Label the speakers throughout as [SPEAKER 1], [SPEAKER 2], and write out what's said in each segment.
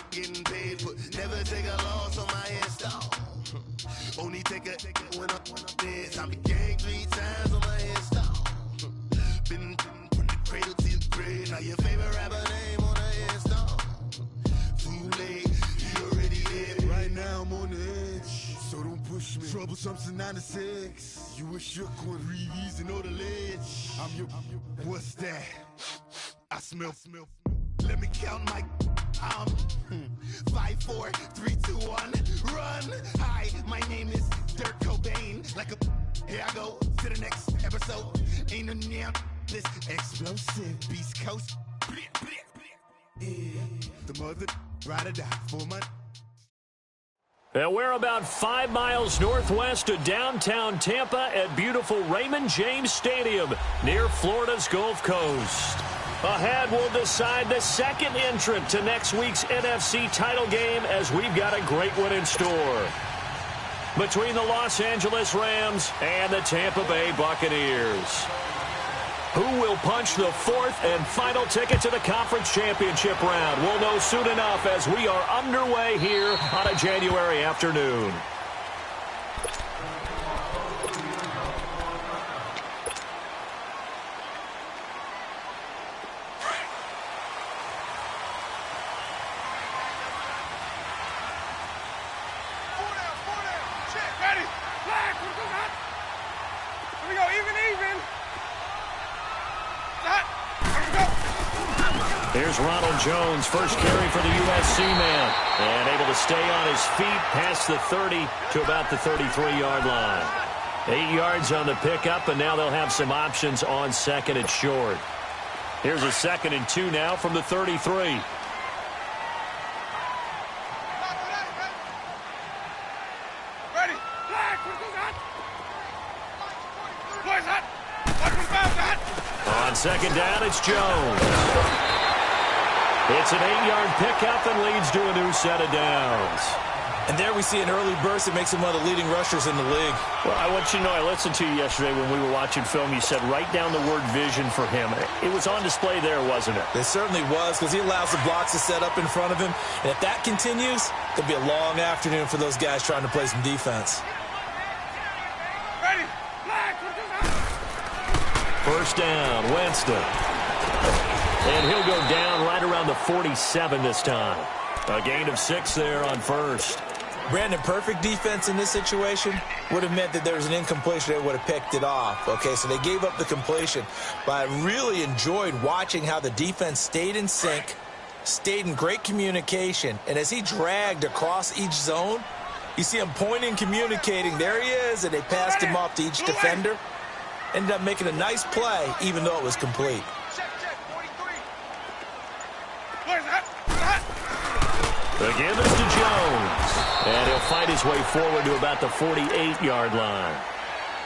[SPEAKER 1] Getting paid, but never take a loss on my install. Only take a when I'm dead. Time to gang 3 times on my install. Been from the cradle to the grave. Now your favorite rapper name on the install. Too late, you already dead. Right now I'm on the edge, so don't push me. Troublesome to 96. You wish you could breathe easy on the ledge. I'm your. What's that? I smell. Let me count my. 5, 4, 3, 2, 1, run. Hi, my name is Dirk Cobain. Like a, here I go to the next episode. Ain't no damn this explosive Beast Coast. Yeah, the mother ride or die for my.
[SPEAKER 2] And we're about 5 miles northwest of downtown Tampa at beautiful Raymond James Stadium near Florida's Gulf Coast. Ahead, we'll decide the second entrant to next week's NFC title game as we've got a great one in store. Between the Los Angeles Rams and the Tampa Bay Buccaneers. Who will punch the 4th and final ticket to the conference championship round? We'll know soon enough as we are underway here on a January afternoon. Here's Ronald Jones, first carry for the USC man. And able to stay on his feet past the 30 to about the 33-yard line. 8 yards on the pickup, and now they'll have some options on second and short. Here's a 2nd and 2 now from the 33. On second down, it's Jones. It's an 8-yard pickup and leads to a new set of downs.
[SPEAKER 3] And there we see an early burst that makes him one of the leading rushers in the league.
[SPEAKER 2] Well, I want you to know, I listened to you yesterday when we were watching film. You said write down the word vision for him. It was on display there, wasn't it?
[SPEAKER 3] It certainly was, because he allows the blocks to set up in front of him. And if that continues, it'll be a long afternoon for those guys trying to play some defense.
[SPEAKER 2] First down, Winston. And he'll go down right around the 47 this time. A gain of 6 there on first.
[SPEAKER 3] Brandon, perfect defense in this situation would have meant that there was an incompletion. They would have picked it off. Okay, so they gave up the completion. But I really enjoyed watching how the defense stayed in sync, stayed in great communication. And as he dragged across each zone, you see him pointing, communicating. There he is, and they passed him off to each defender. Ended up making a nice play, even though it was complete.
[SPEAKER 2] The give is to Jones. And he'll fight his way forward to about the 48-yard line.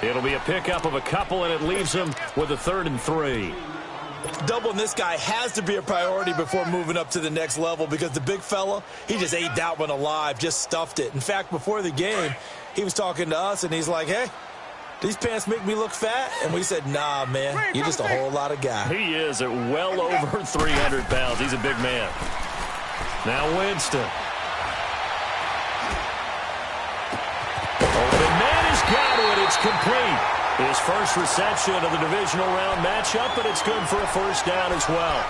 [SPEAKER 2] It'll be a pickup of a couple, and it leaves him with a 3rd and 3.
[SPEAKER 3] Doubling this guy has to be a priority before moving up to the next level, because the big fella, he just ate that one alive, just stuffed it. In fact, before the game, he was talking to us, and he's like, hey, these pants make me look fat? And we said, nah, man, you're just a whole lot of guy.
[SPEAKER 2] He is at well over 300 pounds. He's a big man. Now Winston. Open man has got it. It's complete. His first reception of the divisional round matchup, and it's good for a first down as well.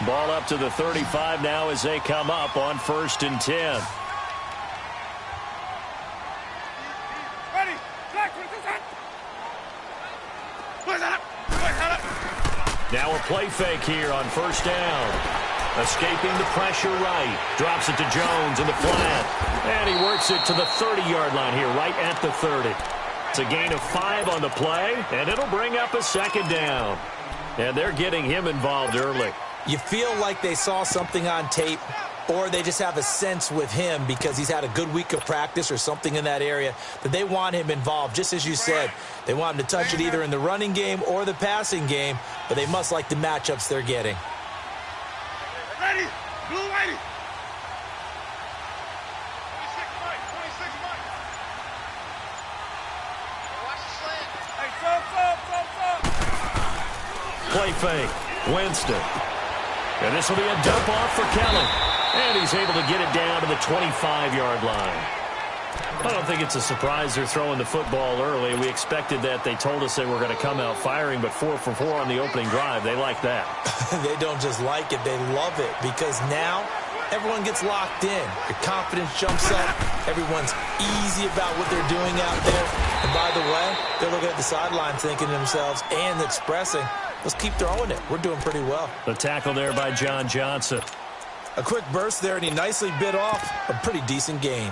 [SPEAKER 2] Ball up to the 35 now as they come up on 1st and 10. Now a play fake here on 1st down. Escaping the pressure right. Drops it to Jones in the flat. And he works it to the 30-yard line here, right at the 30. It's a gain of 5 on the play, and it'll bring up a 2nd down. And they're getting him involved early.
[SPEAKER 3] You feel like they saw something on tape, or they just have a sense with him because he's had a good week of practice or something in that area that they want him involved. Just as you said, they want him to touch it either in the running game or the passing game, but they must like the matchups they're getting.
[SPEAKER 4] Ready, blue lady.
[SPEAKER 2] Play fake. Winston. And this will be a dump off for Kelly. And he's able to get it down to the 25-yard line. I don't think it's a surprise they're throwing the football early. We expected that. They told us they were going to come out firing, but 4 for 4 on the opening drive. They like that.
[SPEAKER 3] They don't just like it. They love it because now everyone gets locked in. Your confidence jumps up. Everyone's easy about what they're doing out there. And by the way, they're looking at the sideline thinking to themselves and expressing, let's keep throwing it. We're doing pretty well.
[SPEAKER 2] The tackle there by John Johnson.
[SPEAKER 3] A quick burst there, and he nicely bit off a pretty decent gain.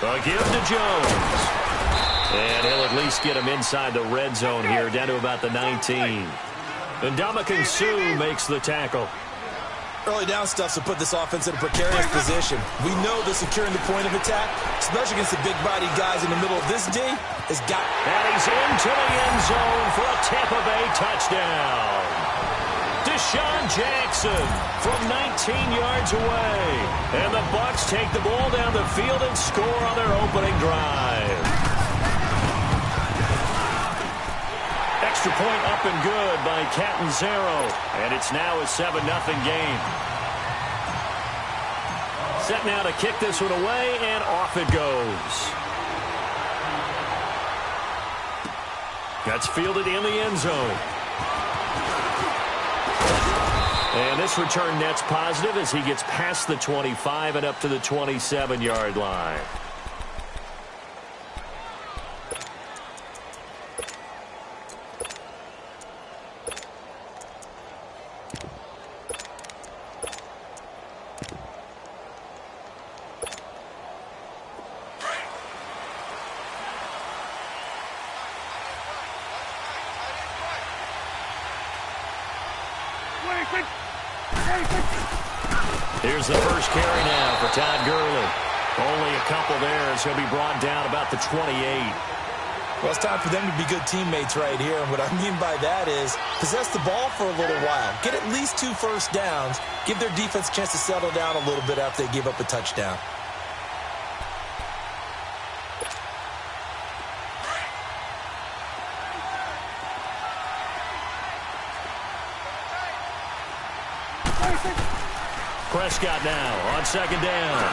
[SPEAKER 2] A give to Jones. And he'll at least get him inside the red zone here, down to about the 19. And Ndamukong Suh makes the tackle.
[SPEAKER 3] Early down stuff to put this offense in a precarious position. We know that securing the point of attack, especially against the big-bodied guys in the middle of this D, has got...
[SPEAKER 2] And he's into the end zone for a Tampa Bay touchdown. Deshaun Jackson from 19 yards away. And the Bucs take the ball down the field and score on their opening drive. Extra point up and good by Catanzaro. And it's now a 7-0 game. Set now to kick this one away, and off it goes. That's fielded in the end zone. And this return net's positive as he gets past the 25 and up to the 27-yard line. Here's the first carry now for Todd Gurley. Only a couple there as he'll be brought down about the 28.
[SPEAKER 3] Well, it's time for them to be good teammates right here. And what I mean by that is possess the ball for a little while. Get at least 2 first downs. Give their defense a chance to settle down a little bit after they give up a touchdown.
[SPEAKER 2] Prescott now on second down.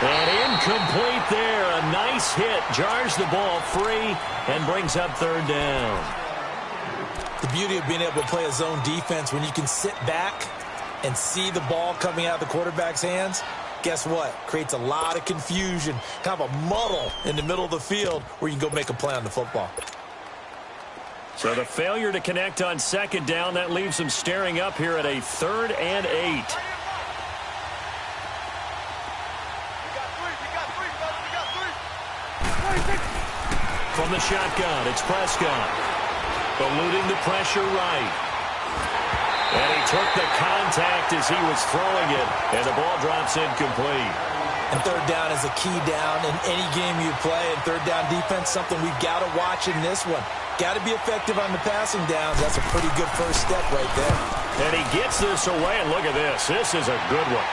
[SPEAKER 2] And incomplete there. A nice hit. Jars the ball free and brings up third down.
[SPEAKER 3] The beauty of being able to play a zone defense when you can sit back and see the ball coming out of the quarterback's hands, guess what? Creates a lot of confusion, kind of a muddle in the middle of the field where you can go make a play on the football.
[SPEAKER 2] So the failure to connect on second down, that leaves them staring up here at a 3rd and 8. From the shotgun, it's Prescott. Eluding the pressure right. And he took the contact as he was throwing it, and the ball drops incomplete.
[SPEAKER 3] And third down is a key down in any game you play. And third down defense, something we've got to watch in this one. Got to be effective on the passing downs. That's a pretty good first step right there.
[SPEAKER 2] And he gets this away, and look at this. This is a good one.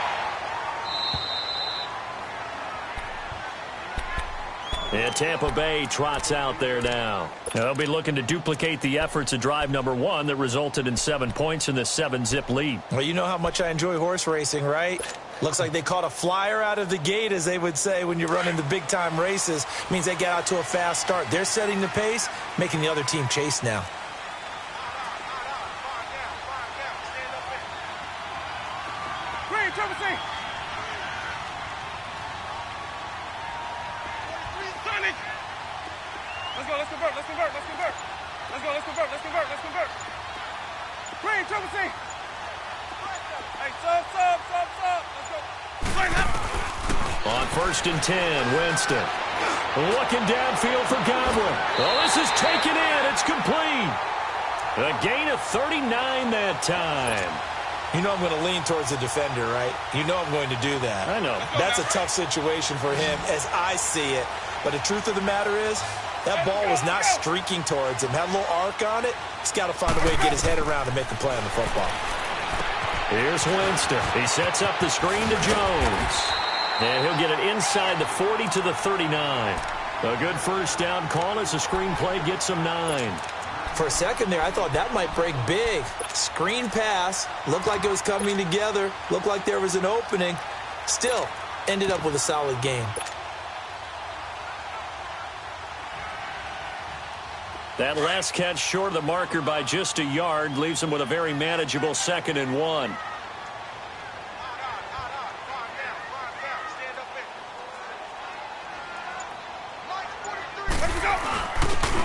[SPEAKER 2] And Tampa Bay trots out there now. They'll be looking to duplicate the efforts of drive number 1 that resulted in 7 points in this 7-zip lead.
[SPEAKER 3] Well, you know how much I enjoy horse racing, right? Looks like they caught a flyer out of the gate, as they would say when you're running the big-time races. Means they get out to a fast start. They're setting the pace, making the other team chase now.
[SPEAKER 2] On 1st and 10, Winston. Looking downfield for Godwin. Oh, this is taken in. It's complete. A gain of 39 that time.
[SPEAKER 3] You know I'm going to lean towards the defender, right? You know I'm going to do that.
[SPEAKER 2] I know.
[SPEAKER 3] That's a tough situation for him as I see it. But the truth of the matter is, That ball was not streaking towards him. Had a little arc on it. He's got to find a way to get his head around and make a play on the football.
[SPEAKER 2] Here's Winston. He sets up the screen to Jones. And he'll get it inside the 40 to the 39. A good first down call as the screen play gets him 9.
[SPEAKER 3] For a second there, I thought that might break big. Screen pass. Looked like it was coming together. Looked like there was an opening. Still, ended up with a solid game.
[SPEAKER 2] That last catch short of the marker by just a yard leaves him with a very manageable 2nd and 1.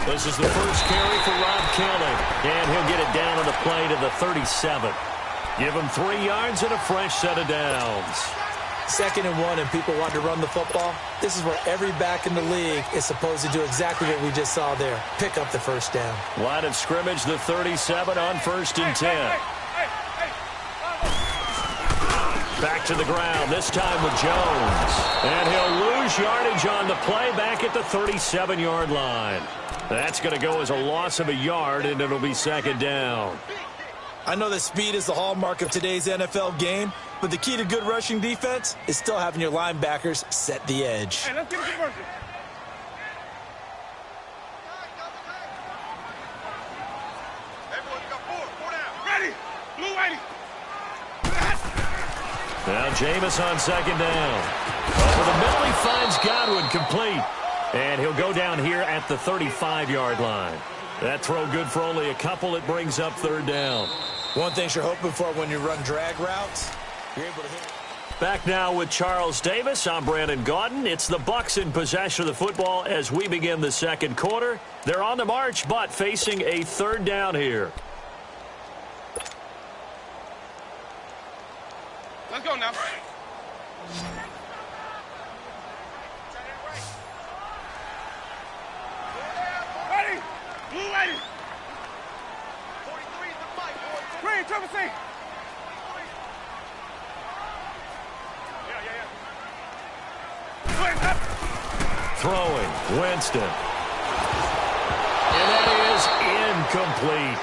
[SPEAKER 2] This is the first carry for Rob Kelly, and he'll get it down on the play to the 37. Give him 3 yards and a fresh set of downs.
[SPEAKER 3] 2nd and 1 and people want to run the football. This is where every back in the league is supposed to do exactly what we just saw there. Pick up the first down.
[SPEAKER 2] Line of scrimmage, the 37 on 1st and 10. Back to the ground, this time with Jones. And he'll lose yardage on the play back at the 37-yard line. That's going to go as a loss of a yard, and it'll be 2nd down.
[SPEAKER 3] I know that speed is the hallmark of today's NFL game, but the key to good rushing defense is still having your linebackers set the edge.
[SPEAKER 4] Hey, let's get a conversion. Everyone got 4 down. Ready. Blue 80.
[SPEAKER 2] Now Jameis on 2nd down. Over the middle, he finds Godwin complete. And he'll go down here at the 35-yard line. That throw good for only a couple. It brings up 3rd down.
[SPEAKER 3] One thing you're hoping for when you run drag routes, you're able to hit.
[SPEAKER 2] Back now with Charles Davis. I'm Brandon Gaudin. It's the Bucs in possession of the football as we begin the 2nd quarter. They're on the march, but facing a 3rd down here.
[SPEAKER 4] Let's go now. Ready? Blue 80. 43 is the fight, boys. Green, Trevor C.
[SPEAKER 2] Throwing, Winston. And that is incomplete.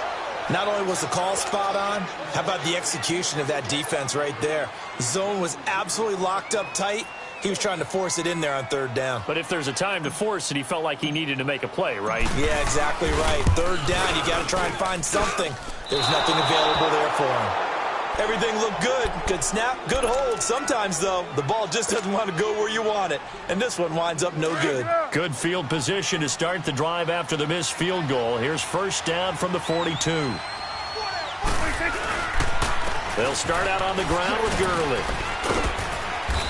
[SPEAKER 3] Not only was the call spot on, how about the execution of that defense right there? Zone was absolutely locked up tight. He was trying to force it in there on 3rd down.
[SPEAKER 2] But if there's a time to force it, he felt like he needed to make a play, right?
[SPEAKER 3] Yeah, exactly right. 3rd down, you got to try and find something. There's nothing available there for him. Everything looked good. Good snap, good hold. Sometimes, though, the ball just doesn't want to go where you want it. And this one winds up no good.
[SPEAKER 2] Good field position to start the drive after the missed field goal. Here's 1st down from the 42. They'll start out on the ground with Gurley.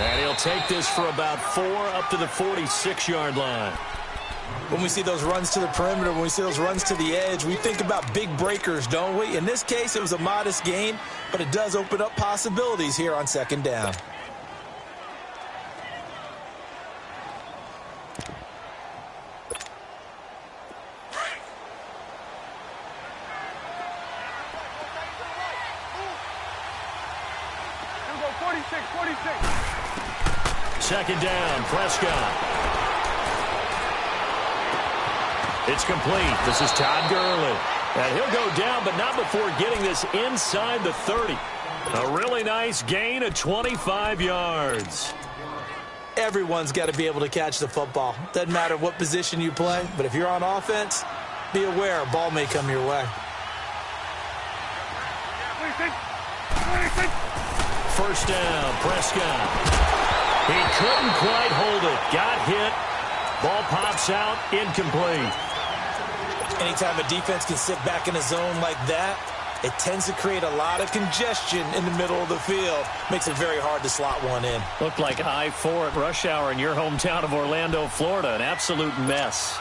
[SPEAKER 2] And he'll take this for about 4 up to the 46-yard line.
[SPEAKER 3] When we see those runs to the perimeter, when we see those runs to the edge, we think about big breakers, don't we? In this case, it was a modest gain, but it does open up possibilities here on 2nd down.
[SPEAKER 4] Here we go, 46.
[SPEAKER 2] 2nd down, Prescott. It's complete. This is Todd Gurley. And he'll go down, but not before getting this inside the 30. A really nice gain of 25 yards.
[SPEAKER 3] Everyone's got to be able to catch the football. Doesn't matter what position you play, but if you're on offense, be aware a ball may come your way.
[SPEAKER 4] 26.
[SPEAKER 2] 1st down, Prescott. He couldn't quite hold it. Got hit. Ball pops out, incomplete.
[SPEAKER 3] Anytime a defense can sit back in a zone like that, it tends to create a lot of congestion in the middle of the field. Makes it very hard to slot one in.
[SPEAKER 2] Looked like I-4 at rush hour in your hometown of Orlando, Florida. An absolute mess.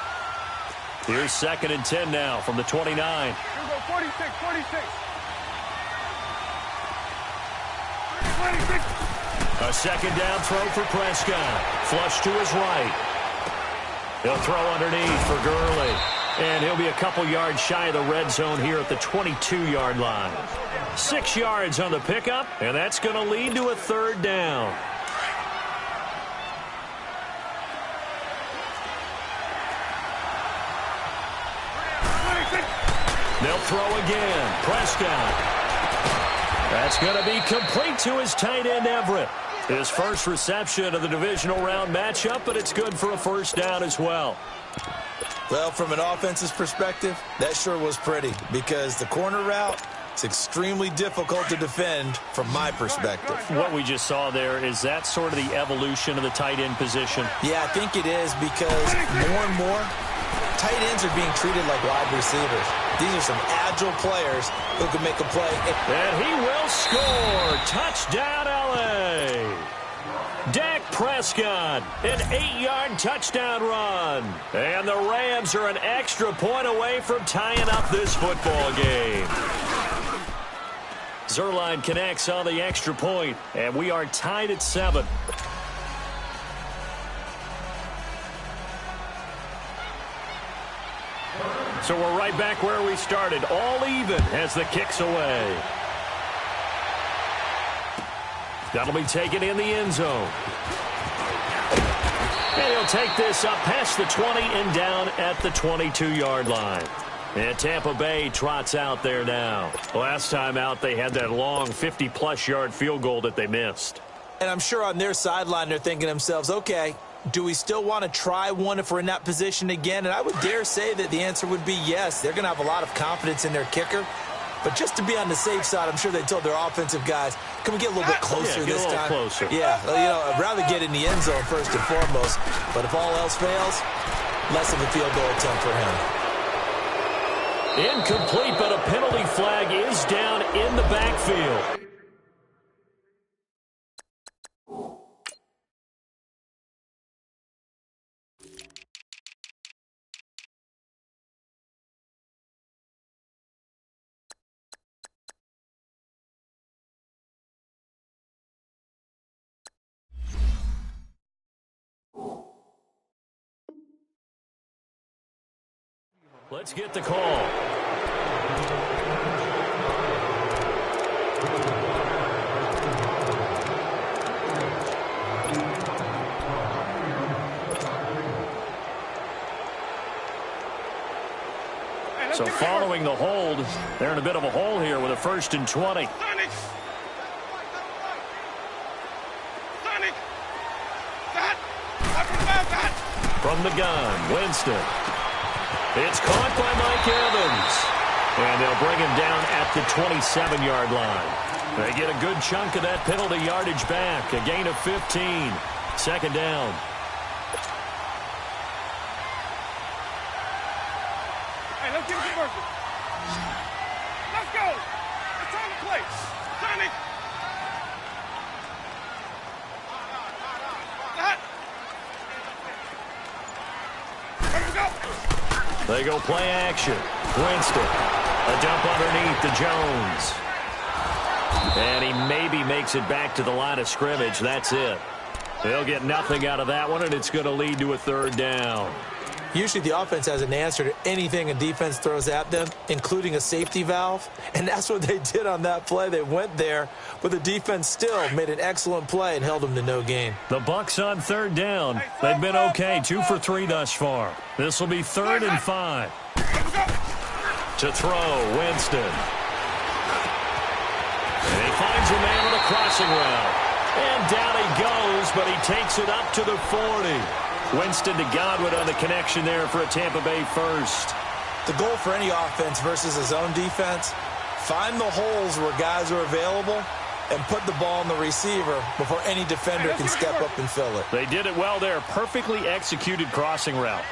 [SPEAKER 2] Here's 2nd and 10 now from the 29.
[SPEAKER 4] Here we go, 46. 26.
[SPEAKER 2] A 2nd down throw for Prescott. Flush to his right. He'll throw underneath for Gurley. And he'll be a couple yards shy of the red zone here at the 22-yard line. 6 yards on the pickup, and that's going to lead to a 3rd down. They'll throw again. Prescott. That's going to be complete to his tight end, Everett. His first reception of the divisional round matchup, but it's good for a first down as well.
[SPEAKER 3] Well, from an offense's perspective, that sure was pretty because the corner route is extremely difficult to defend from my perspective.
[SPEAKER 2] What we just saw there, is that sort of the evolution of the tight end position?
[SPEAKER 3] Yeah, I think it is because more and more, tight ends are being treated like wide receivers. These are some agile players who can make a play.
[SPEAKER 2] And he will score. Touchdown, L.A. Dak Prescott, an 8-yard touchdown run. And the Rams are an extra point away from tying up this football game. Zerline connects on the extra point, and we are tied at 7. So we're right back where we started, all even as the kick's away. That'll be taken in the end zone. And he'll take this up past the 20 and down at the 22-yard line. And Tampa Bay trots out there now. Last time out, they had that long 50-plus yard field goal that they missed.
[SPEAKER 3] And I'm sure on their sideline they're thinking to themselves, okay, do we still want to try one if we're in that position again? And I would dare say that the answer would be yes. They're going to have a lot of confidence in their kicker. But just to be on the safe side, I'm sure they told their offensive guys, can we get a little bit closer this time?
[SPEAKER 2] Closer.
[SPEAKER 3] Yeah, well, you know, I'd rather get in the end zone first and foremost. But if all else fails, less of a field goal attempt for him.
[SPEAKER 2] Incomplete, but a penalty flag is down in the backfield. Let's get the call. So following the hold, they're in a bit of a hole here with a 1st and 20. From the gun, Winston. It's caught by Mike Evans. And they'll bring him down at the 27-yard line. They get a good chunk of that penalty yardage back. A gain of 15. 2nd down.
[SPEAKER 4] Hey, let's give it to Murphy. Let's go. It's time to play. Sonic.
[SPEAKER 2] They go play action. Winston. A dump underneath to Jones. And he maybe makes it back to the line of scrimmage. That's it. They'll get nothing out of that one, and it's going to lead to a 3rd down.
[SPEAKER 3] Usually the offense has an answer to anything a defense throws at them, including a safety valve. And that's what they did on that play. They went there, but the defense still made an excellent play and held them to no gain.
[SPEAKER 2] The Bucs on 3rd down. They've been okay, 2 for 3 thus far. This will be 3rd and 5. To throw, Winston. And he finds a man on a crossing route. And down he goes, but he takes it up to the 40. Winston to Godwin on the connection there for a Tampa Bay 1st.
[SPEAKER 3] The goal for any offense versus a zone defense, find the holes where guys are available and put the ball in the receiver before any defender can step up and fill it.
[SPEAKER 2] They did it well there. Perfectly executed crossing route.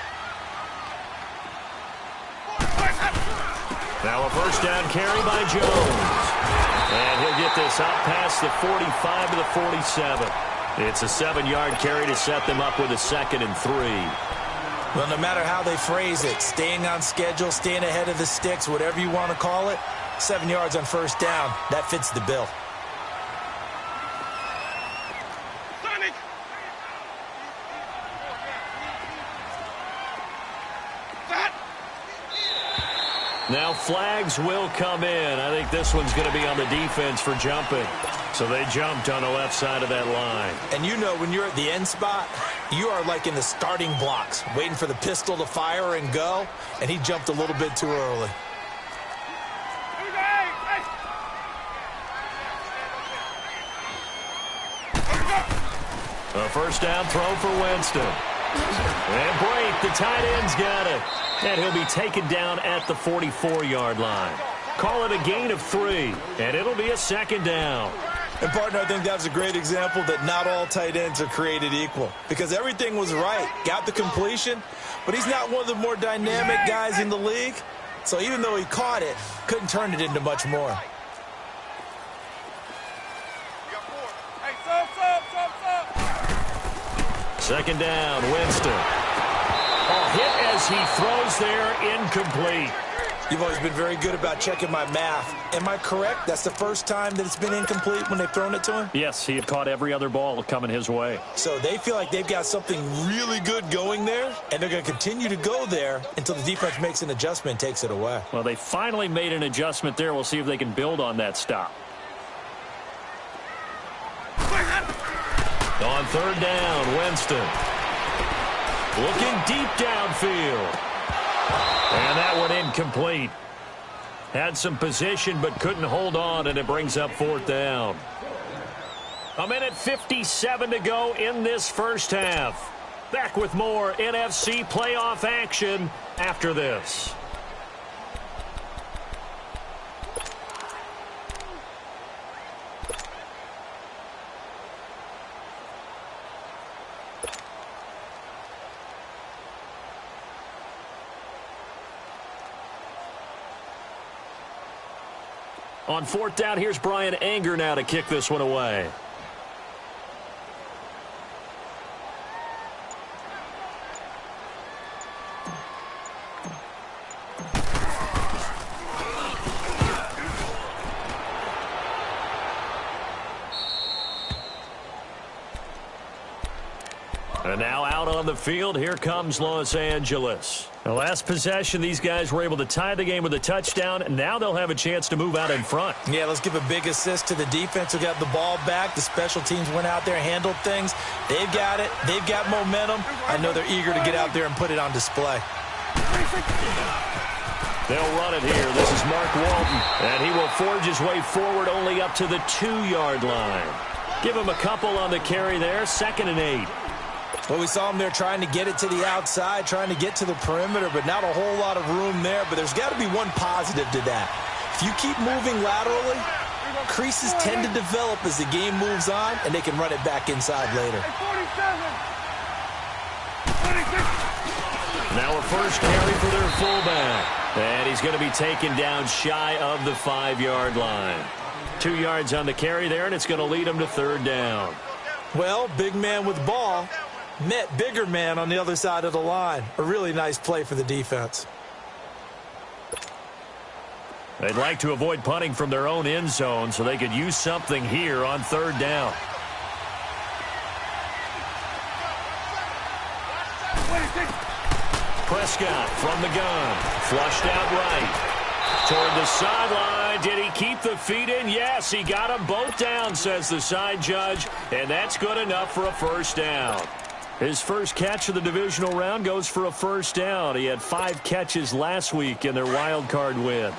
[SPEAKER 2] Now a 1st down carry by Jones. And he'll get this out past the 45 to the 47. It's a 7-yard carry to set them up with a 2nd and 3.
[SPEAKER 3] Well, no matter how they phrase it, staying on schedule, staying ahead of the sticks, whatever you want to call it, 7 yards on 1st down, that fits the bill.
[SPEAKER 2] Now flags will come in. I think this one's going to be on the defense for jumping. So they jumped on the left side of that line.
[SPEAKER 3] And you know when you're at the end spot, you are like in the starting blocks, waiting for the pistol to fire and go, and he jumped a little bit too early.
[SPEAKER 2] A first down throw for Winston. And Brake, the tight end's got it. And he'll be taken down at the 44-yard line. Call it a gain of 3, and it'll be a second down.
[SPEAKER 3] And, partner, I think that was a great example that not all tight ends are created equal, because everything was right. Got the completion, but he's not one of the more dynamic guys in the league. So even though he caught it, couldn't turn it into much more.
[SPEAKER 2] Second down, Winston. A hit as he throws there, incomplete.
[SPEAKER 3] You've always been very good about checking my math. Am I correct? That's the first time that it's been incomplete when they've thrown it to him?
[SPEAKER 2] Yes, he had caught every other ball coming his way.
[SPEAKER 3] So they feel like they've got something really good going there, and they're going to continue to go there until the defense makes an adjustment and takes it away.
[SPEAKER 2] Well, they finally made an adjustment there. We'll see if they can build on that stop. On third down, Winston. Looking deep downfield. And that one incomplete. Had some position but couldn't hold on, and it brings up fourth down. 1:57 to go in this first half. Back with more NFC playoff action after this. On fourth down, here's Brian Anger now to kick this one away. And now out on the field, here comes Los Angeles. The last possession, these guys were able to tie the game with a touchdown, and now they'll have a chance to move out in front.
[SPEAKER 3] Yeah, let's give a big assist to the defense who got the ball back. The special teams went out there and handled things. They've got it. They've got momentum. I know they're eager to get out there and put it on display.
[SPEAKER 2] They'll run it here. This is Mark Walton, and he will forge his way forward only up to the 2-yard line. Give him a couple on the carry there, 2nd and 8.
[SPEAKER 3] Well, we saw him there trying to get it to the outside, trying to get to the perimeter, but not a whole lot of room there. But there's got to be one positive to that. If you keep moving laterally, creases tend to develop as the game moves on, and they can run it back inside later.
[SPEAKER 2] Now a first carry for their fullback. And he's going to be taken down shy of the 5-yard line. 2 yards on the carry there, and it's going to lead him to third down.
[SPEAKER 3] Well, big man with ball met bigger man on the other side of the line. A really nice play for the defense.
[SPEAKER 2] They'd like to avoid punting from their own end zone so they could use something here on third down. Prescott from the gun. Flushed out right. Toward the sideline. Did he keep the feet in? Yes, he got them both down, says the side judge. And that's good enough for a first down. His first catch of the divisional round goes for a first down. He had 5 catches last week in their wild card win.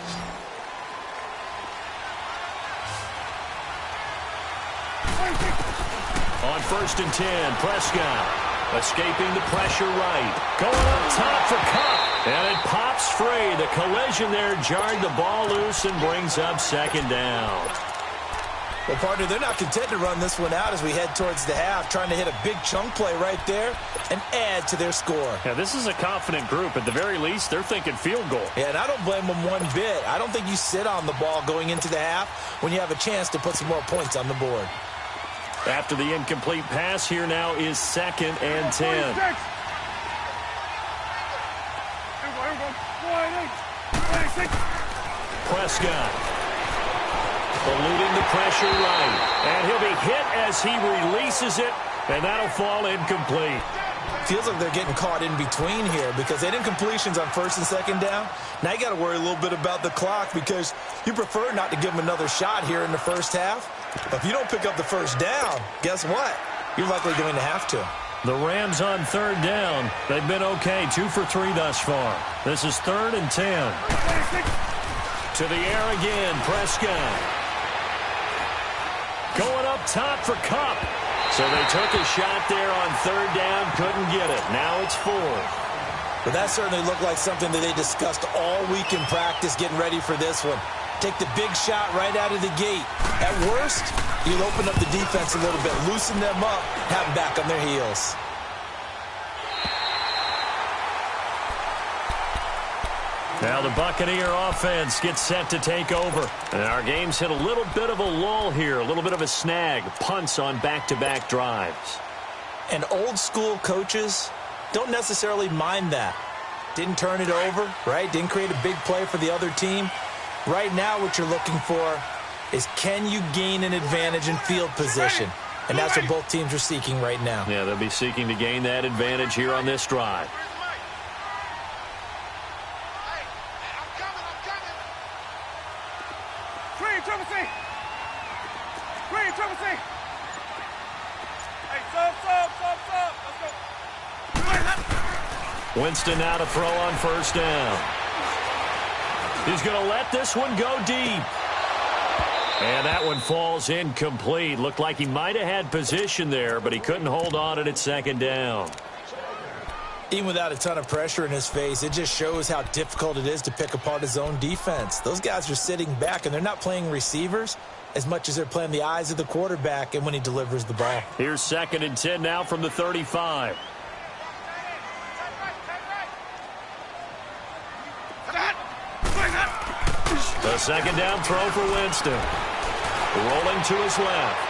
[SPEAKER 2] On 1st and 10, Prescott escaping the pressure right. Going up top for Cup. And it pops free. The collision there jarred the ball loose and brings up 2nd down.
[SPEAKER 3] Well, partner, they're not content to run this one out as we head towards the half, trying to hit a big chunk play right there and add to their score.
[SPEAKER 2] Yeah, this is a confident group. At the very least, they're thinking field goal.
[SPEAKER 3] Yeah, and I don't blame them one bit. I don't think you sit on the ball going into the half when you have a chance to put some more points on the board.
[SPEAKER 2] After the incomplete pass, here now is 2nd and 10. Prescott eluding the pressure right. And he'll be hit as he releases it, and that'll fall incomplete.
[SPEAKER 3] Feels like they're getting caught in between here because they did incompletions on 1st and 2nd down. Now you got to worry a little bit about the clock because you prefer not to give them another shot here in the first half. But if you don't pick up the first down, guess what? You're likely going to have to.
[SPEAKER 2] The Rams on third down. They've been okay, 2 for 3 thus far. This is 3rd and 10. To the air again, Prescott. Going up top for Cup. So they took a shot there on third down, couldn't get it. Now it's fourth.
[SPEAKER 3] But that certainly looked like something that they discussed all week in practice getting ready for this one. Take the big shot right out of the gate. At worst, you'll open up the defense a little bit, loosen them up, have them back on their heels.
[SPEAKER 2] Now the Buccaneer offense gets set to take over. And our game's hit a little bit of a lull here, a little bit of a snag. Punts on back-to-back drives.
[SPEAKER 3] And old-school coaches don't necessarily mind that. Didn't turn it over, right? Didn't create a big play for the other team. Right now what you're looking for is, can you gain an advantage in field position? And that's what both teams are seeking right now.
[SPEAKER 2] Yeah, they'll be seeking to gain that advantage here on this drive. Winston now to throw on first down. He's going to let this one go deep. And that one falls incomplete. Looked like he might have had position there, but he couldn't hold on at second down.
[SPEAKER 3] Even without a ton of pressure in his face, it just shows how difficult it is to pick apart his own defense. Those guys are sitting back, and they're not playing receivers as much as they're playing the eyes of the quarterback and when he delivers the ball.
[SPEAKER 2] Here's 2nd and 10 now from the 35. A second down throw for Winston. Rolling to his left.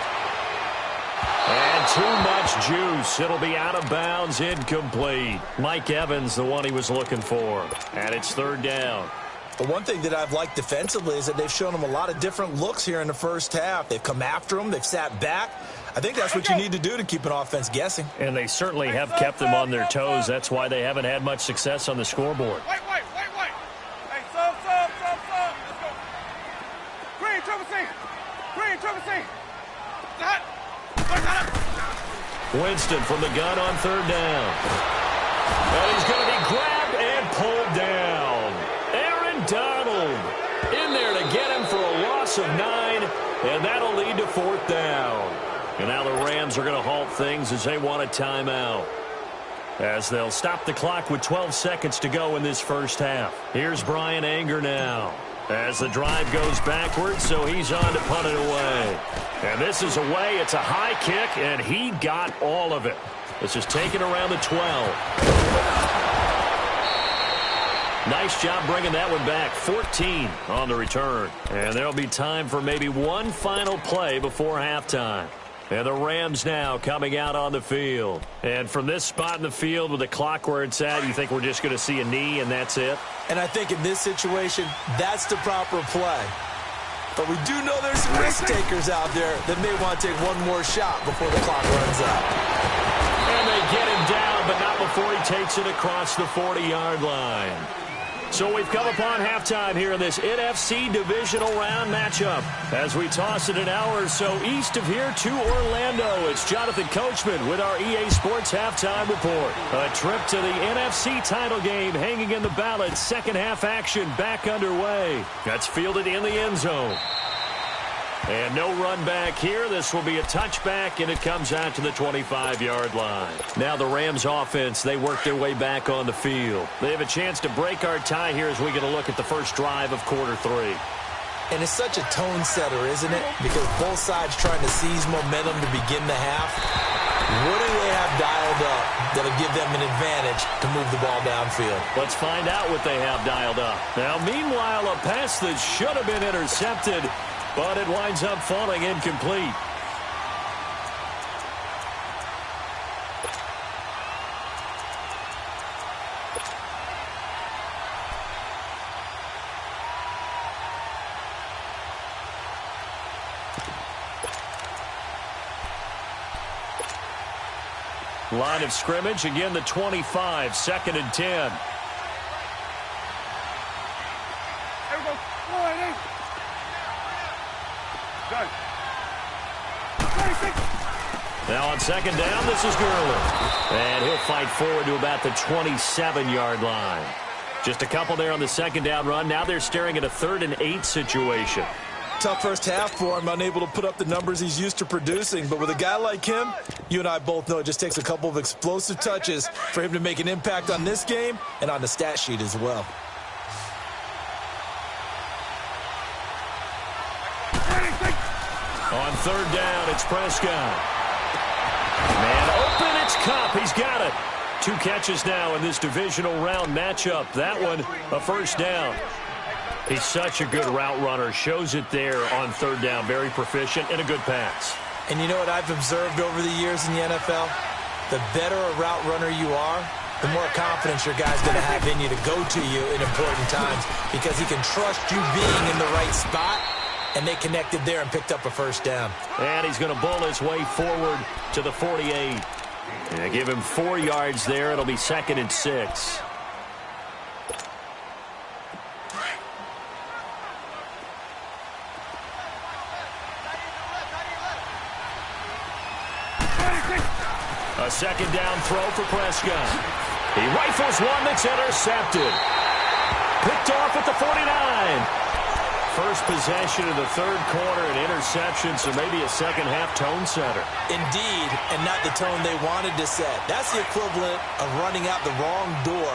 [SPEAKER 2] And too much juice. It'll be out of bounds, incomplete. Mike Evans, the one he was looking for. And it's 3rd down.
[SPEAKER 3] But one thing that I've liked defensively is that they've shown him a lot of different looks here in the first half. They've come after him. They've sat back. I think that's what you need to do to keep an offense guessing.
[SPEAKER 2] And they certainly have kept them on their toes. That's why they haven't had much success on the scoreboard.
[SPEAKER 4] Wait. Hey, sub. Let's go. Green, triple C.
[SPEAKER 2] Winston from the gun on 3rd down. And he's going to be grabbed and pulled down. Aaron Donald in there to get him for a loss of 9, and that'll lead to 4th down. And now the Rams are going to halt things as they want a timeout, as they'll stop the clock with 12 seconds to go in this first half. Here's Brian Anger now as the drive goes backwards, so he's on to punt it away. And this is away. It's a high kick, and he got all of it. This is taken around the 12. Nice job bringing that one back. 14 on the return. And there'll be time for maybe one final play before halftime. And the Rams now coming out on the field. And from this spot in the field with the clock where it's at, you think we're just going to see a knee and that's it?
[SPEAKER 3] And I think in this situation, that's the proper play. But we do know there's some risk takers out there that may want to take one more shot before the clock runs out.
[SPEAKER 2] And they get him down, but not before he takes it across the 40-yard line. So we've come upon halftime here in this NFC Divisional Round matchup. As we toss it an hour or so east of here to Orlando, it's Jonathan Coachman with our EA Sports Halftime Report. A trip to the NFC title game hanging in the balance. Second half action back underway. That's fielded in the end zone. And no run back here. This will be a touchback, and it comes out to the 25-yard line. Now the Rams offense, they work their way back on the field. They have a chance to break our tie here as we get a look at the first drive of quarter 3.
[SPEAKER 3] And it's such a tone setter, isn't it? Because both sides trying to seize momentum to begin the half. What do they have dialed up that'll give them an advantage to move the ball downfield?
[SPEAKER 2] Let's find out what they have dialed up. Now, meanwhile, a pass that should have been intercepted, but it winds up falling incomplete. Line of scrimmage, again the 25, 2nd and 10.
[SPEAKER 4] There we go. Done. 26.
[SPEAKER 2] Now on 2nd down, this is Gurley. And he'll fight forward to about the 27-yard line. Just a couple there on the 2nd down run. Now they're staring at a 3rd and 8 situation.
[SPEAKER 3] Tough first half for him, unable to put up the numbers he's used to producing. But with a guy like him, you and I both know it just takes a couple of explosive touches for him to make an impact on this game and on the stat sheet as well.
[SPEAKER 2] On third down, it's Prescott. Man open, it's Cup. He's got it. 2 catches now in this divisional round matchup. That one, a first down. He's such a good route runner. Shows it there on third down. Very proficient and a good pass.
[SPEAKER 3] And you know what I've observed over the years in the NFL? The better a route runner you are, the more confidence your guy's going to have in you to go to you in important times because he can trust you being in the right spot, and they connected there and picked up a first down.
[SPEAKER 2] And he's going to bull his way forward to the 48. And give him 4 yards there. It'll be 2nd and 6. A second down throw for Prescott. He rifles one that's intercepted. Picked off at the 49. First possession of the third quarter, an interception, so maybe a second-half tone setter.
[SPEAKER 3] Indeed, and not the tone they wanted to set. That's the equivalent of running out the wrong door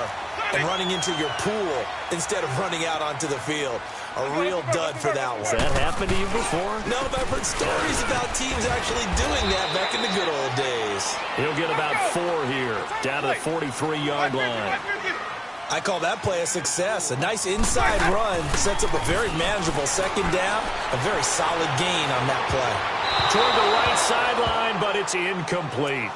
[SPEAKER 3] and running into your pool instead of running out onto the field. A real dud for that one.
[SPEAKER 2] Has that happened to you before?
[SPEAKER 3] No, but I've heard stories about teams actually doing that back in the good old days.
[SPEAKER 2] He'll get about 4 here, down to the 43-yard line.
[SPEAKER 3] I call that play a success. A nice inside run sets up a very manageable second down. A very solid gain on that play.
[SPEAKER 2] Toward the right sideline, but it's incomplete.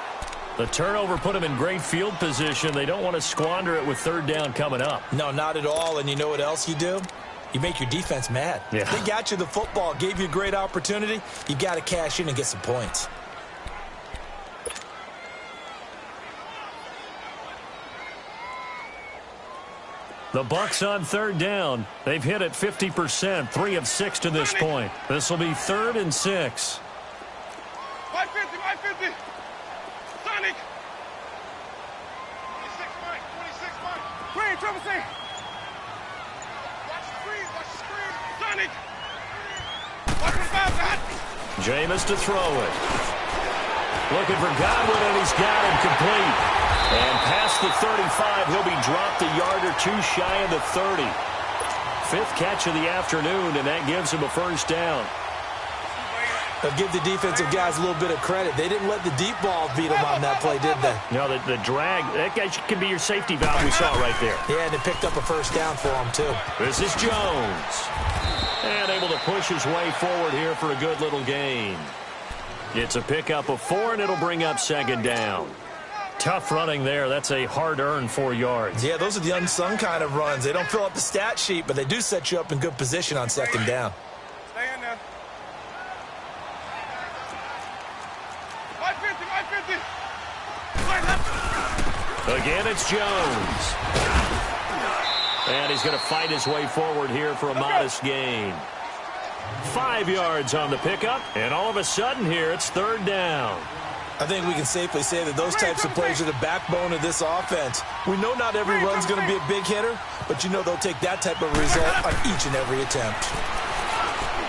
[SPEAKER 2] The turnover put him in great field position. They don't want to squander it with third down coming up.
[SPEAKER 3] No, not at all. And you know what else you do? You make your defense mad.
[SPEAKER 2] Yeah.
[SPEAKER 3] They got you the football, gave you a great opportunity. You got to cash in and get some points.
[SPEAKER 2] The Bucs on third down. They've hit it 50%, 3 of 6 to this point. This will be 3rd and 6.
[SPEAKER 4] 550. Sonic. 26 Mike. Green, trouble say. Watch the screen. Sonic. Watch the 5 hot.
[SPEAKER 2] Jameis to throw it. Looking for Godwin, and he's got him complete. And past the 35, he'll be dropped a yard or 2 shy of the 30. 5th catch of the afternoon, and that gives him a first down.
[SPEAKER 3] But give the defensive guys a little bit of credit. They didn't let the deep ball beat them on that play, did they?
[SPEAKER 2] No, the drag, that guy can be your safety valve we saw right there.
[SPEAKER 3] Yeah, and it picked up a first down for him, too.
[SPEAKER 2] This is Jones. And able to push his way forward here for a good little gain. It's a pickup of 4, and it'll bring up second down. Tough running there. That's a hard-earned 4 yards.
[SPEAKER 3] Yeah, those are the unsung kind of runs. They don't fill up the stat sheet, but they do set you up in good position on second down.
[SPEAKER 4] Stay in there. 550.
[SPEAKER 2] Again, it's Jones. And he's going to fight his way forward here for a modest gain. 5 yards on the pickup, and all of a sudden here, it's third down.
[SPEAKER 3] I think we can safely say that those types of plays are the backbone of this offense. We know not every run's going to be a big hitter, but you know they'll take that type of result on each and every attempt.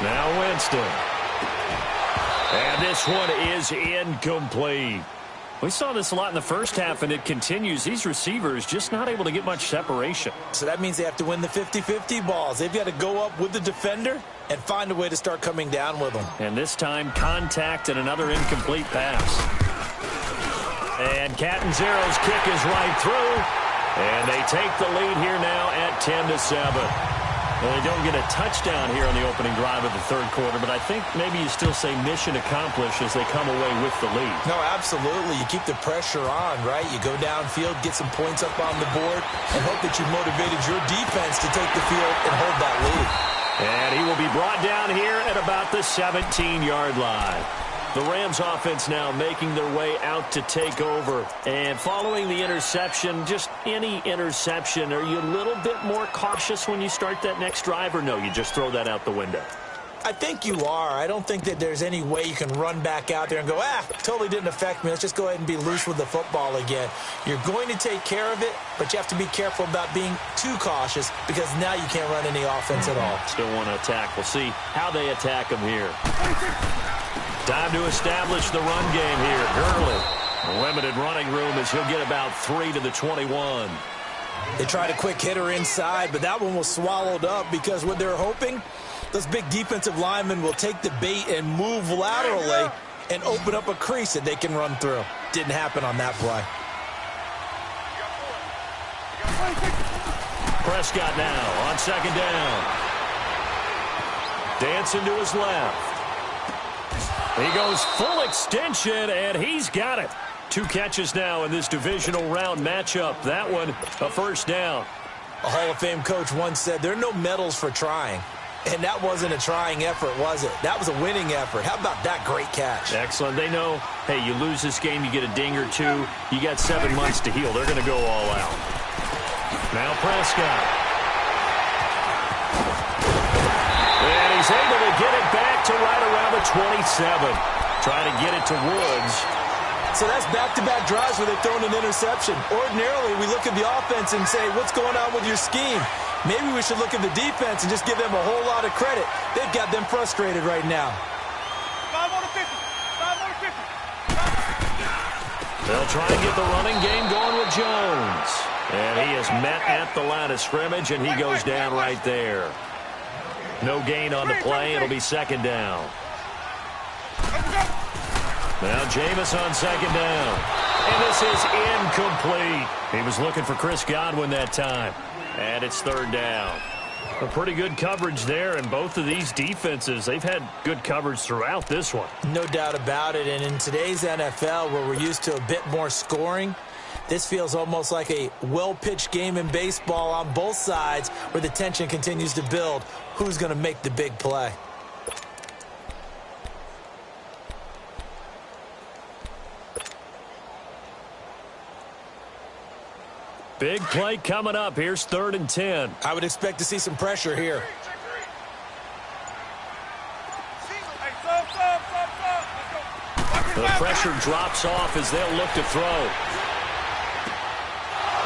[SPEAKER 2] Now Winston. And this one is incomplete. We saw this a lot in the first half, and it continues. These receivers just not able to get much separation.
[SPEAKER 3] So that means they have to win the 50-50 balls. They've got to go up with the defender and find a way to start coming down with them.
[SPEAKER 2] And this time, contact and another incomplete pass. And Catanzaro's kick is right through. And they take the lead here now at 10-7. Well, they don't get a touchdown here on the opening drive of the third quarter, but I think maybe you still say mission accomplished as they come away with the lead.
[SPEAKER 3] No, absolutely. You keep the pressure on, right? You go downfield, get some points up on the board, and hope that you motivated your defense to take the field and hold that lead.
[SPEAKER 2] And he will be brought down here at about the 17-yard line. The Rams offense now making their way out to take over. And following the interception, just any interception, are you a little bit more cautious when you start that next drive, or no, you just throw that out the window?
[SPEAKER 3] I think you are. I don't think that there's any way you can run back out there and go, totally didn't affect me. Let's just go ahead and be loose with the football again. You're going to take care of it, but you have to be careful about being too cautious because now you can't run any offense at all.
[SPEAKER 2] Still want to attack. We'll see how they attack him here. Time to establish the run game here. Gurley, limited running room as he'll get about 3 to the 21.
[SPEAKER 3] They tried a quick hitter inside, but that one was swallowed up because what they're hoping, those big defensive linemen will take the bait and move laterally and open up a crease that they can run through. Didn't happen on that play.
[SPEAKER 2] Prescott now on second down. Dancing to his left. He goes full extension, and he's got it. 2 catches now in this divisional round matchup. That one, a first down.
[SPEAKER 3] A Hall of Fame coach once said, there are no medals for trying. And that wasn't a trying effort, was it? That was a winning effort. How about that great catch?
[SPEAKER 2] Excellent. They know, hey, you lose this game, you get a ding or 2. You got 7 months to heal. They're going to go all out. Now Prescott. And he's able to get it back to right around the 27. Trying to get it to Woods.
[SPEAKER 3] So that's back-to-back drives where they've thrown an interception. Ordinarily, we look at the offense and say, what's going on with your scheme? Maybe we should look at the defense and just give them a whole lot of credit. They've got them frustrated right now.
[SPEAKER 4] 5 on the 50. 5 on the 50.
[SPEAKER 2] They'll try and get the running game going with Jones. And he is met at the line of scrimmage, and he goes down right there. No gain on the play. It'll be second down. Now Jameis on second down. And this is incomplete. He was looking for Chris Godwin that time. And it's third down. A pretty good coverage there, and both of these defenses, they've had good coverage throughout this one.
[SPEAKER 3] No doubt about it, and in today's NFL, where we're used to a bit more scoring, this feels almost like a well-pitched game in baseball on both sides where the tension continues to build. Who's going to make the big play?
[SPEAKER 2] Big play coming up. Here's 3rd and 10.
[SPEAKER 3] I would expect to see some pressure here.
[SPEAKER 2] The pressure drops off as they'll look to throw.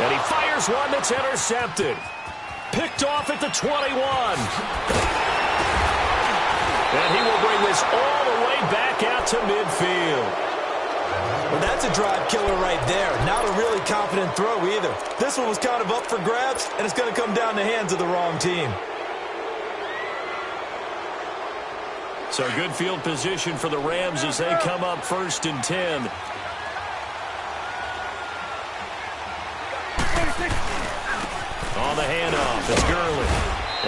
[SPEAKER 2] And he fires one that's intercepted. Picked off at the 21. And he will bring this all the way back out to midfield.
[SPEAKER 3] Well, that's a drive killer right there. Not a really confident throw either. This one was kind of up for grabs, and it's going to come down the hands of the wrong team.
[SPEAKER 2] So good field position for the Rams as they come up 1st and 10. On the handoff, it's Gurley.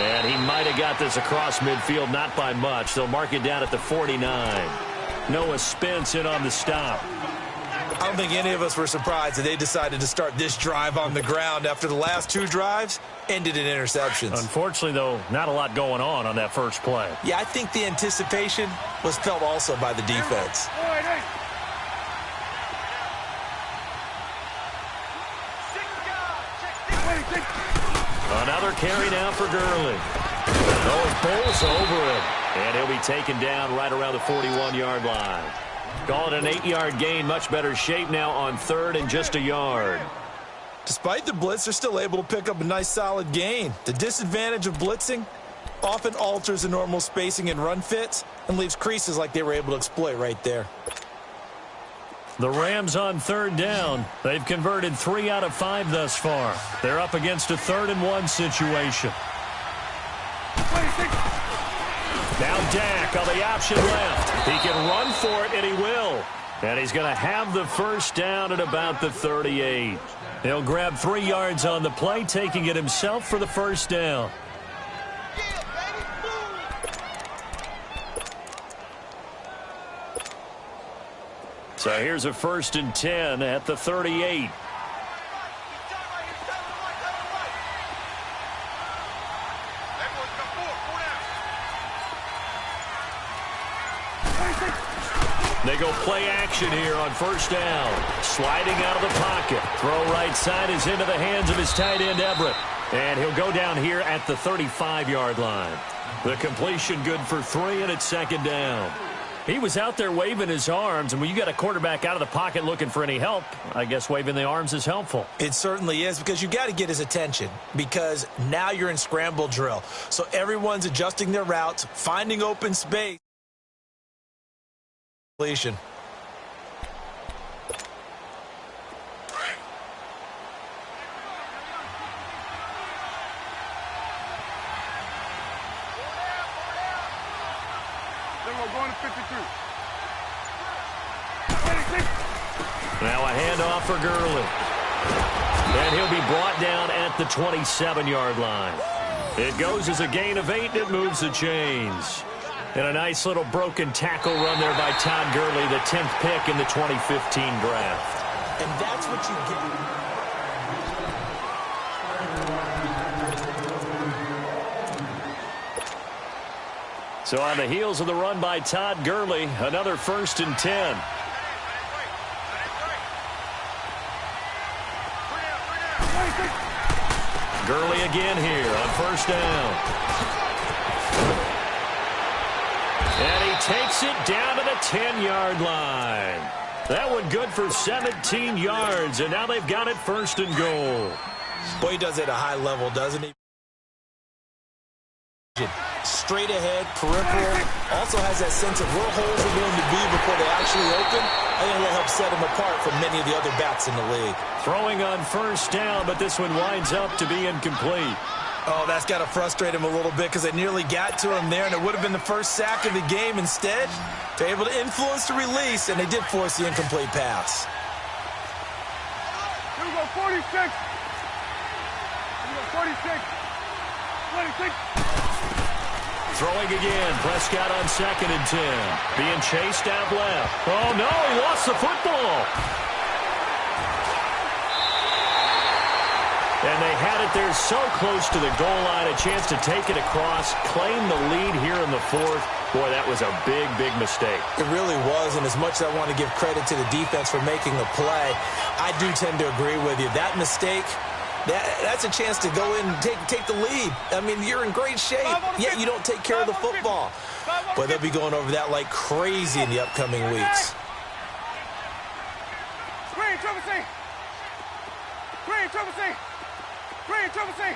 [SPEAKER 2] And he might have got this across midfield, not by much. They'll mark it down at the 49. Noah Spence in on the stop.
[SPEAKER 3] I don't think any of us were surprised that they decided to start this drive on the ground after the last 2 drives ended in interceptions.
[SPEAKER 2] Unfortunately, though, not a lot going on that first play.
[SPEAKER 3] Yeah, I think the anticipation was felt also by the defense.
[SPEAKER 2] Another carry now for Gurley. Oh, it bowls over him. And he'll be taken down right around the 41-yard line. Call it an 8-yard gain. Much better shape now on 3rd and just a yard.
[SPEAKER 3] Despite the blitz, they're still able to pick up a nice solid gain. The disadvantage of blitzing often alters the normal spacing and run fits and leaves creases like they were able to exploit right there.
[SPEAKER 2] The Rams on 3rd down. They've converted 3 out of 5 thus far. They're up against a 3rd and 1 situation. Now Dak on the option left. He can run for it, and he will. And he's going to have the first down at about the 38. He'll grab 3 yards on the play, taking it himself for the first down. So here's a 1st and 10 at the 38. They go play action here on 1st down. Sliding out of the pocket. Throw right side is into the hands of his tight end, Everett. And he'll go down here at the 35-yard line. The completion good for 3, and it's second down. He was out there waving his arms, and when you got a quarterback out of the pocket looking for any help, I guess waving the arms is helpful.
[SPEAKER 3] It certainly is, because you got to get his attention, because now you're in scramble drill. So everyone's adjusting their routes, finding open space. Completion.
[SPEAKER 4] Going to 52.
[SPEAKER 2] Now a handoff for Gurley. And he'll be brought down at the 27-yard line. It goes as a gain of 8, and it moves the chains. And a nice little broken tackle run there by Todd Gurley, the 10th pick in the 2015 draft.
[SPEAKER 3] And that's what you get.
[SPEAKER 2] So on the heels of the run by Todd Gurley, another 1st and 10. Gurley again here on 1st down. And he takes it down to the 10-yard line. That one good for 17 yards, and now they've got it 1st and goal.
[SPEAKER 3] Boy, he does it at a high level, doesn't he? Straight ahead, peripheral. Also has that sense of where holes are going to be before they actually open. I think that helps set him apart from many of the other backs in the league.
[SPEAKER 2] Throwing on 1st down, but this one winds up to be incomplete.
[SPEAKER 3] Oh, that's got to frustrate him a little bit, because they nearly got to him there, and it would have been the first sack of the game. Instead, they're able to influence the release, and they did force the incomplete pass.
[SPEAKER 4] Here we go, 46. Here we go, 46. 26.
[SPEAKER 2] Throwing again. Prescott on 2nd and 10. Being chased out left. Oh, no, he lost the football. And they had it there so close to the goal line, a chance to take it across, claim the lead here in the 4th. Boy, that was a big, big mistake.
[SPEAKER 3] It really was, and as much as I want to give credit to the defense for making the play, I do tend to agree with you. That mistake, that's a chance to go in and take the lead. I mean, you're in great shape, yet you don't take care of the football. But they'll be going over that like crazy in the upcoming weeks.
[SPEAKER 4] Screen, triple C. Screen, triple C. Screen, triple C.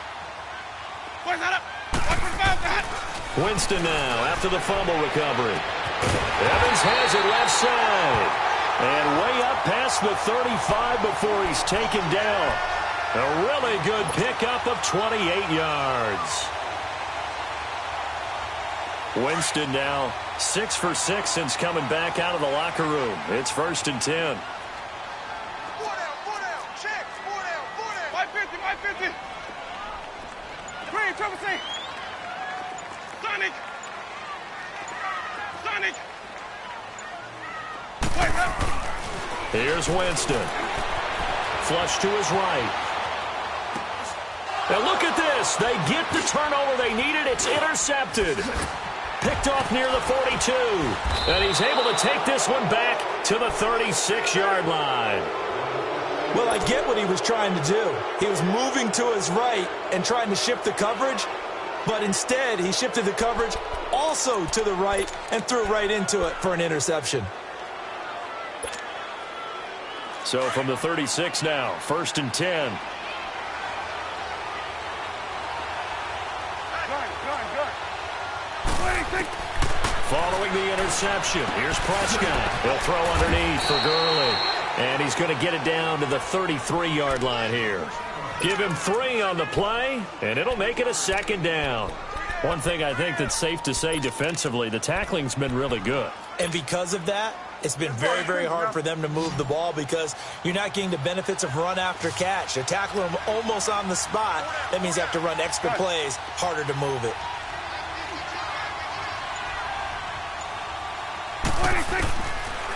[SPEAKER 4] Where's that up? Watch for the bounce that.
[SPEAKER 2] Winston now after the fumble recovery. Evans has it left side. And way up past the 35 before he's taken down. A really good pickup of 28 yards. Winston now 6 for 6 since coming back out of the locker room. It's 1st and 10.
[SPEAKER 4] 4 down, check, 4 down. 550. Screen, triple C. Sonic. Wait up.
[SPEAKER 2] Here's Winston. Flush to his right. Now look at this. They get the turnover they needed. It's intercepted. Picked off near the 42. And he's able to take this one back to the 36-yard line.
[SPEAKER 3] Well, I get what he was trying to do. He was moving to his right and trying to shift the coverage, but instead he shifted the coverage also to the right and threw right into it for an interception.
[SPEAKER 2] So from the 36 now, 1st and 10. Following the interception, here's Prescott. He'll throw underneath for Gurley. And he's going to get it down to the 33-yard line here. Give him 3 on the play, and it'll make it a 2nd down. One thing I think that's safe to say defensively, the tackling's been really good.
[SPEAKER 3] And because of that, it's been very, very hard for them to move the ball because you're not getting the benefits of run after catch. They're tackling them almost on the spot. That means they have to run extra plays, harder to move it.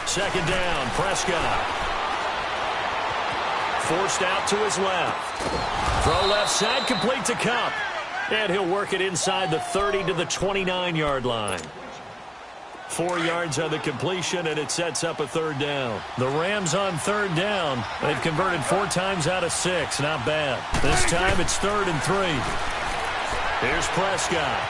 [SPEAKER 2] Second down, Prescott. Forced out to his left. Throw left side, complete to Cup. And he'll work it inside the 30 to the 29-yard line. 4 yards on the completion, and it sets up a 3rd down. The Rams on 3rd down. They've converted 4 times out of 6. Not bad. This time it's 3rd and 3. Here's Prescott.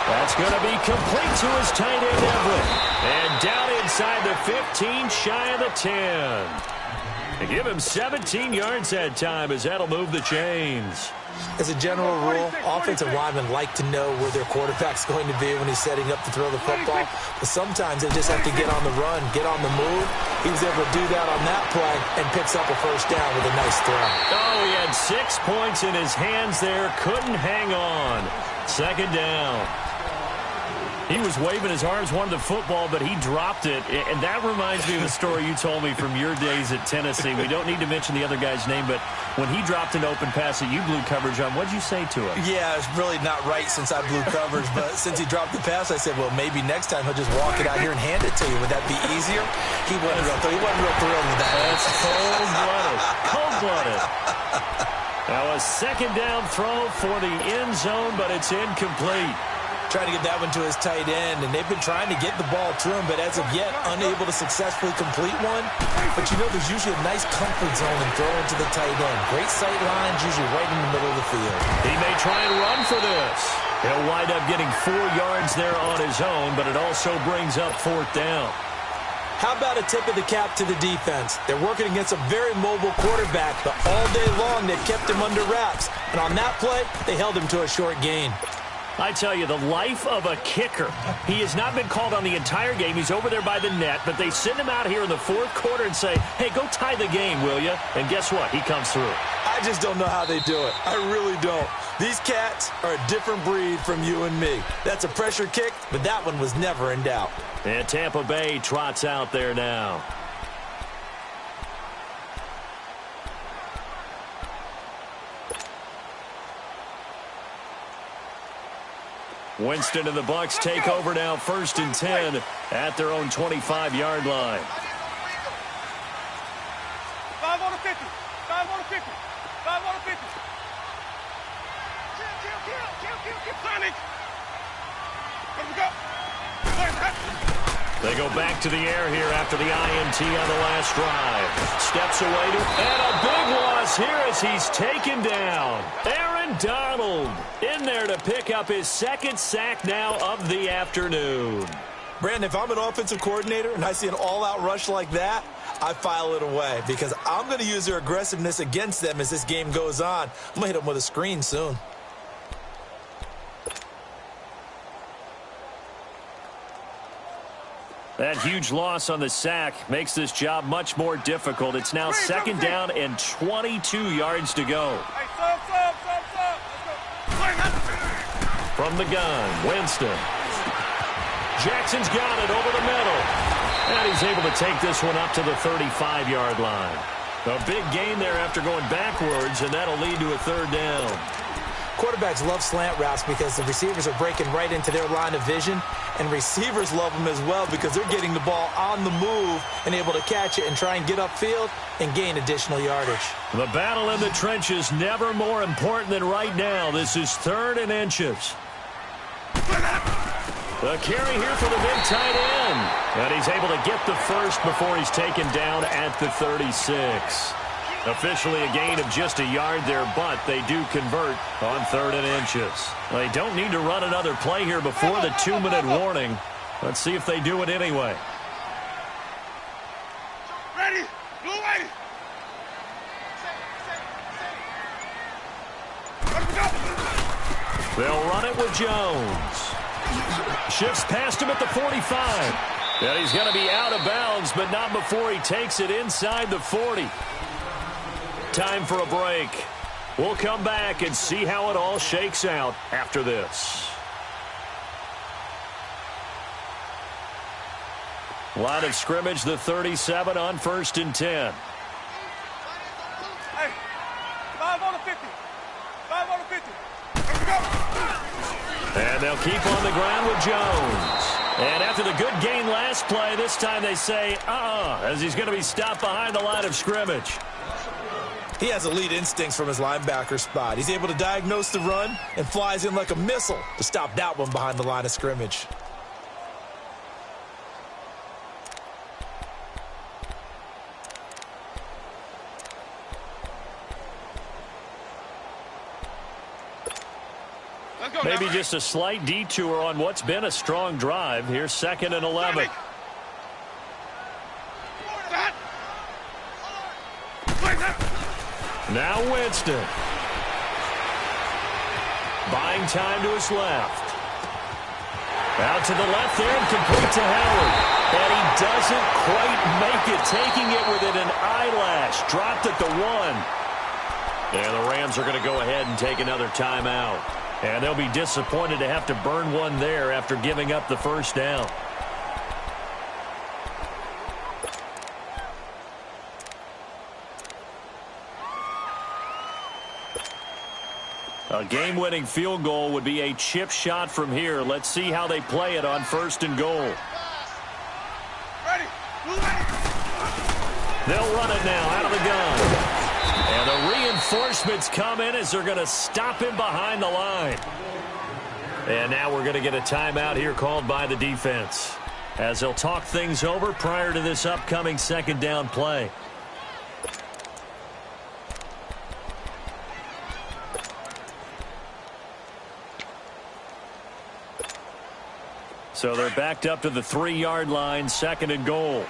[SPEAKER 2] That's going to be complete to his tight end, Everett. And down inside the 15, shy of the 10. They give him 17 yards that time as that'll move the chains.
[SPEAKER 3] As a general rule, offensive linemen like to know where their quarterback's going to be when he's setting up to throw the football. But sometimes they just have to get on the run, get on the move. He was able to do that on that play and picks up a first down with a nice throw.
[SPEAKER 2] Oh, he had 6 points in his hands there. Couldn't hang on. Second down. He was waving his arms, wanted the football, but he dropped it. And that reminds me of the story you told me from your days at Tennessee. We don't need to mention the other guy's name, but when he dropped an open pass that you blew coverage on, what did you say to him?
[SPEAKER 3] Yeah, it's really not right since I blew coverage, but since he dropped the pass, I said, well, maybe next time he'll just walk it out here and hand it to you. Would that be easier? He wasn't real thrilled with that.
[SPEAKER 2] That's cold-blooded. Cold-blooded. Now a second down throw for the end zone, but it's incomplete.
[SPEAKER 3] Trying to get that one to his tight end, and they've been trying to get the ball to him, but as of yet, unable to successfully complete one. But you know, there's usually a nice comfort zone in throwing to the tight end. Great sight lines, usually right in the middle of the field.
[SPEAKER 2] He may try and run for this. He'll wind up getting 4 yards there on his own, but it also brings up fourth down.
[SPEAKER 3] How about a tip of the cap to the defense? They're working against a very mobile quarterback, but all day long they've kept him under wraps. And on that play, they held him to a short gain.
[SPEAKER 2] I tell you, the life of a kicker. He has not been called on the entire game. He's over there by the net, but they send him out here in the fourth quarter and say, hey, go tie the game, will you? And guess what? He comes through.
[SPEAKER 3] I just don't know how they do it. I really don't. These cats are a different breed from you and me. That's a pressure kick, but that one was never in doubt.
[SPEAKER 2] And Tampa Bay trots out there now. Winston and the Bucs take over now, 1st and 10 at their own 25-yard line.
[SPEAKER 4] 5 on the 50. 5 on the 50. 5 on the 50. Kill. Sonic. Let me go.
[SPEAKER 2] They go back to the air here after the INT on the last drive. Steps away and a big loss here as he's taken down. Aaron Donald in there to pick up his 2nd sack now of the afternoon.
[SPEAKER 3] Brandon, if I'm an offensive coordinator and I see an all-out rush like that, I file it away because I'm going to use their aggressiveness against them as this game goes on. I'm going to hit them with a screen soon.
[SPEAKER 2] That huge loss on the sack makes this job much more difficult. It's now 2nd down and 22 yards to go.
[SPEAKER 4] Hey, sub. Let's go.
[SPEAKER 2] From the gun, Winston. Jackson's got it over the middle. And he's able to take this one up to the 35-yard line. A big gain there after going backwards, and that'll lead to a 3rd down.
[SPEAKER 3] Quarterbacks love slant routes because the receivers are breaking right into their line of vision, and receivers love them as well because they're getting the ball on the move and able to catch it and try and get upfield and gain additional yardage.
[SPEAKER 2] The battle in the trenches never more important than right now. This is 3rd and inches. The carry here for the big tight end. And he's able to get the first before he's taken down at the 36. Officially a gain of just a yard there, but they do convert on 3rd and inches. They don't need to run another play here before the 2-minute warning. Let's see if they do it anyway.
[SPEAKER 4] Ready? Blue lady. Let me go.
[SPEAKER 2] They'll run it with Jones. Shifts past him at the 45. And he's going to be out of bounds, but not before he takes it inside the 40. Time for a break. We'll come back and see how it all shakes out after this. Line of scrimmage, the 37 on 1st and 10.
[SPEAKER 4] Hey, 5 on the 50. 5 on the 50. Let me go.
[SPEAKER 2] And they'll keep on the ground with Jones. And after the good gain last play, this time they say, as he's going to be stopped behind the line of scrimmage.
[SPEAKER 3] He has elite instincts from his linebacker spot. He's able to diagnose the run and flies in like a missile to stop that one behind the line of scrimmage.
[SPEAKER 4] Let's
[SPEAKER 2] Maybe just a slight detour on what's been a strong drive. Here's 2nd and 11. Now Winston. Buying time to his left. Out to the left there and complete to Howard. And he doesn't quite make it, taking it within an eyelash. Dropped at the 1. And the Rams are going to go ahead and take another timeout. And they'll be disappointed to have to burn one there after giving up the first down. A game-winning field goal would be a chip shot from here. Let's see how they play it on 1st and goal.
[SPEAKER 4] Ready.
[SPEAKER 2] They'll run it now out of the gun. And the reinforcements come in as they're going to stop him behind the line. And now we're going to get a timeout here called by the defense, as they'll talk things over prior to this upcoming 2nd down play. So they're backed up to the 3-yard line, 2nd and goal.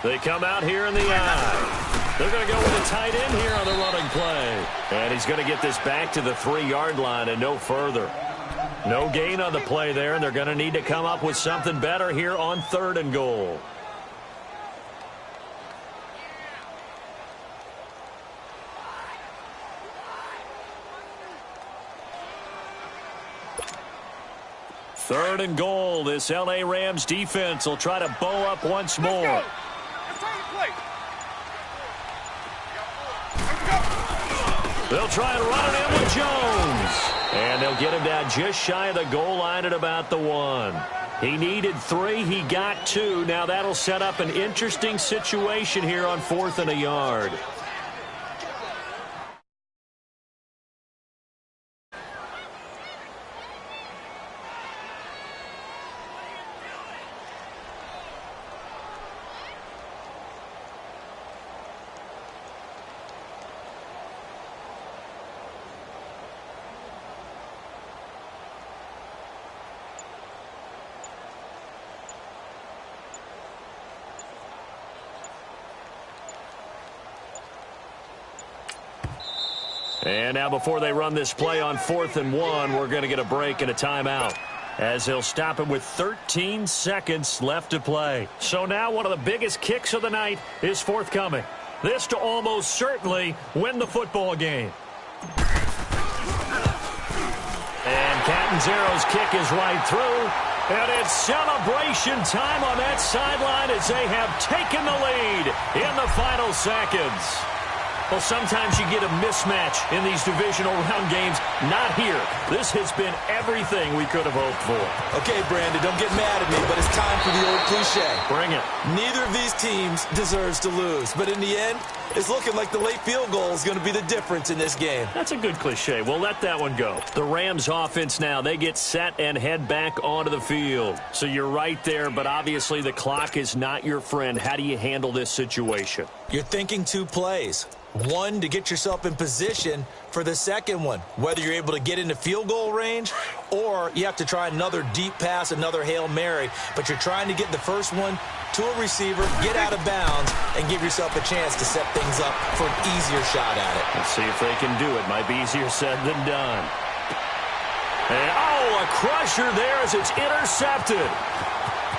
[SPEAKER 2] They come out here in the eye. They're going to go with a tight end here on the running play. And he's going to get this back to the 3-yard line and no further. No gain on the play there, and they're going to need to come up with something better here on 3rd and goal. Third and goal. This L.A. Rams defense will try to bow up once more. They'll try and run it in with Jones. And they'll get him down just shy of the goal line at about the 1. He needed 3. He got 2. Now that'll set up an interesting situation here on 4th and a yard. And now before they run this play on 4th and 1, we're going to get a break and a timeout, as they'll stop him with 13 seconds left to play. So now one of the biggest kicks of the night is forthcoming. This to almost certainly win the football game. And Catanzaro's kick is right through. And it's celebration time on that sideline as they have taken the lead in the final seconds. Well, sometimes you get a mismatch in these divisional round games. Not here. This has been everything we could have hoped for.
[SPEAKER 3] Okay, Brandon, don't get mad at me, but it's time for the old cliche.
[SPEAKER 2] Bring it.
[SPEAKER 3] Neither of these teams deserves to lose, but in the end, it's looking like the late field goal is going to be the difference in this game.
[SPEAKER 2] That's a good cliche. We'll let that one go. The Rams offense now, they get set and head back onto the field. So you're right there, but obviously the clock is not your friend. How do you handle this situation?
[SPEAKER 3] You're thinking 2 plays. One, to get yourself in position for the second one, whether you're able to get into field goal range or you have to try another deep pass, another Hail Mary, but you're trying to get the first one to a receiver, get out of bounds, and give yourself a chance to set things up for an easier shot at it.
[SPEAKER 2] Let's see if they can do it. Might be easier said than done. And, oh, a crusher there as it's intercepted.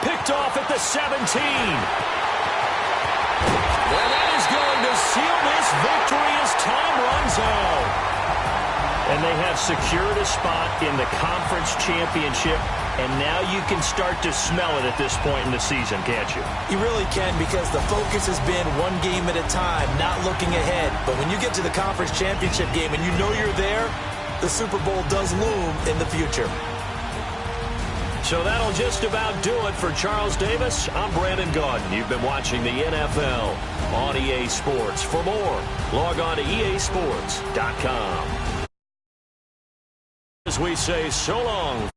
[SPEAKER 2] Picked off at the 17. Well, that is going to seal this victory as time runs out. And they have secured a spot in the conference championship, and now you can start to smell it at this point in the season, can't you?
[SPEAKER 3] You really can, because the focus has been one game at a time, not looking ahead. But when you get to the conference championship game and you know you're there, the Super Bowl does loom in the future.
[SPEAKER 2] So that'll just about do it for Charles Davis. I'm Brandon Gaudin. You've been watching the NFL on EA Sports. For more, log on to easports.com. As we say so long.